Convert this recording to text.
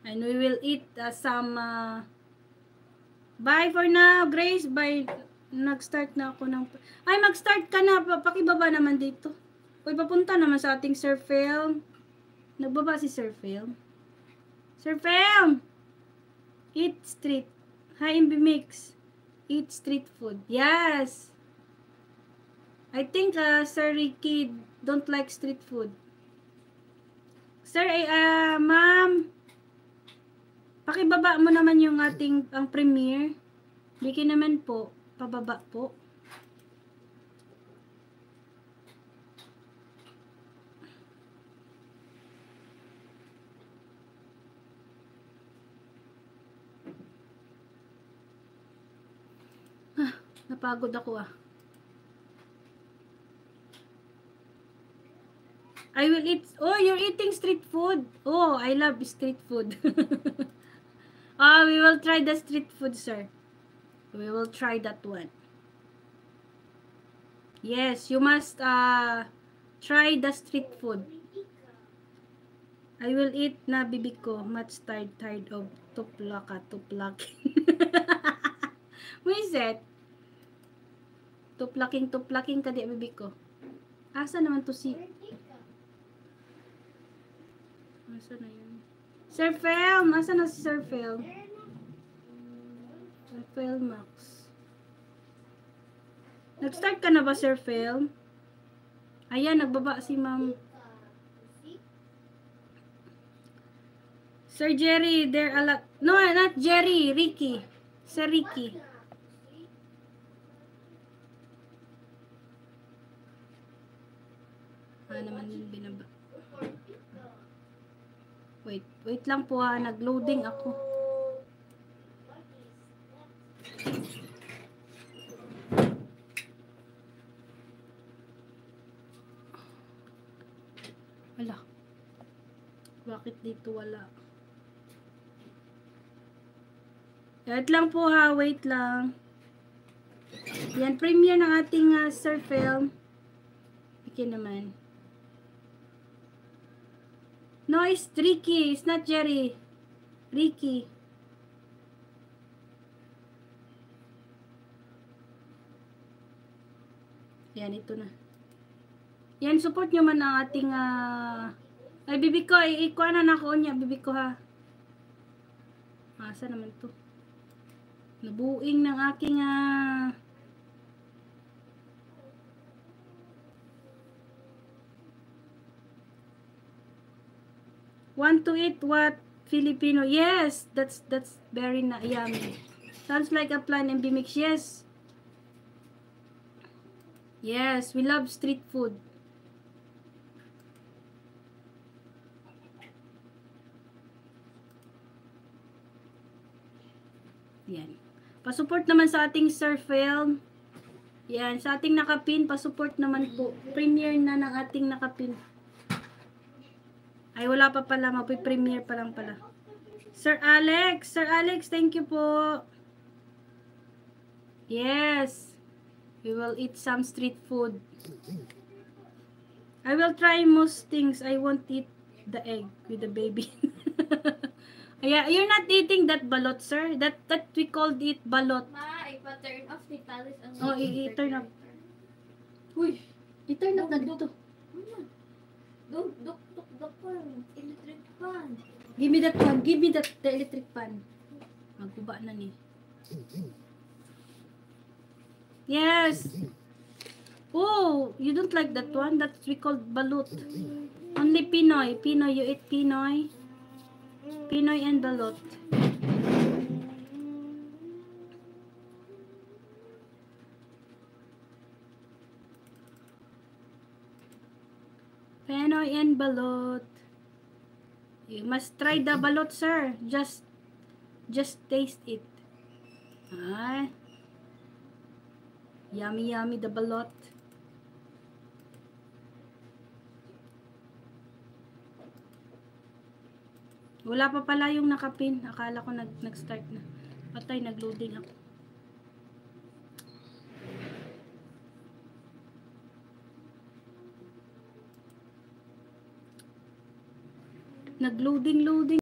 And we will eat some... bye for now, Grace. Bye. Nag-start na ako ng... Ay, mag-start ka na. Pakibaba naman dito. Uy, papunta naman sa ating Sir Film. Nagbaba si Sir Film. Sir Film! Eat street. Hi, MB Mix. Eat street food. Yes! I think Sir Ricky don't like street food. Sir, ma'am, pakibaba mo naman yung ating ang premiere. Biki naman po. Pababa po. Napagod ako I will eat. Oh, you're eating street food. Oh, I love street food. We will try the street food, sir. We will try that one. Yes, you must try the street food. I will eat na bibig ko. Much tired of tuplaking. What is that? Tuplaking ka di bibig ko. Asa naman to si... Asa na yun? Sir Fel! Asa na si Sir Fel? Sir Fel Max. Nag-start ka na ba, Sir Fel? Ayan, nagbaba si ma'am. Sir Jerry, there a lot. No, not Jerry. Ricky. Sir Ricky. Naman yung binaba. Wait lang po nag-loading ako. Wala. Bakit dito wala? Wait lang po wait lang. Yan, premiere ng ating Sir Film. Okay naman. No, it's Ricky. It's not Jerry. Ricky. Yan, ito na. Yan, support nyo man ang ating ay, bibig ko. Ikuha na ako niya. Bibig ko Asa naman to? Nabuing ng aking want to eat what Filipino? Yes, that's very yummy. Sounds like a plan and mix. Yes. Yes, we love street food. Yan. Pa-support naman sa ating Sir Film. Yan, sa ating nakapin, pa-support naman po. Premiere na ng ating nakapin. Ay, wala pa pala. Mapi-premiere pa lang pala. Sir Alex, thank you po. Yes. We will eat some street food. I will try most things. I won't eat the egg with the baby. Yeah, you're not eating that balot, sir. That we called it balot. Ma, ipa-turn off ni Talis ang... Oh, i-turn off. Uy, i-turn off na dito. Duk, electric fan. Give me that one. Give me the electric fan. Magkuba na ni. Yes. Oh, you don't like that one? That's we called balut. Only Pinoy. Pinoy, you eat Pinoy. Pinoy and balot. Pinoy and balot. You must try the balot, sir. Just taste it. Ah. Yummy the balot. Wala pa pala yung nakapin. Akala ko nag-start na. Patay, nag-loading ako. Nag-loading.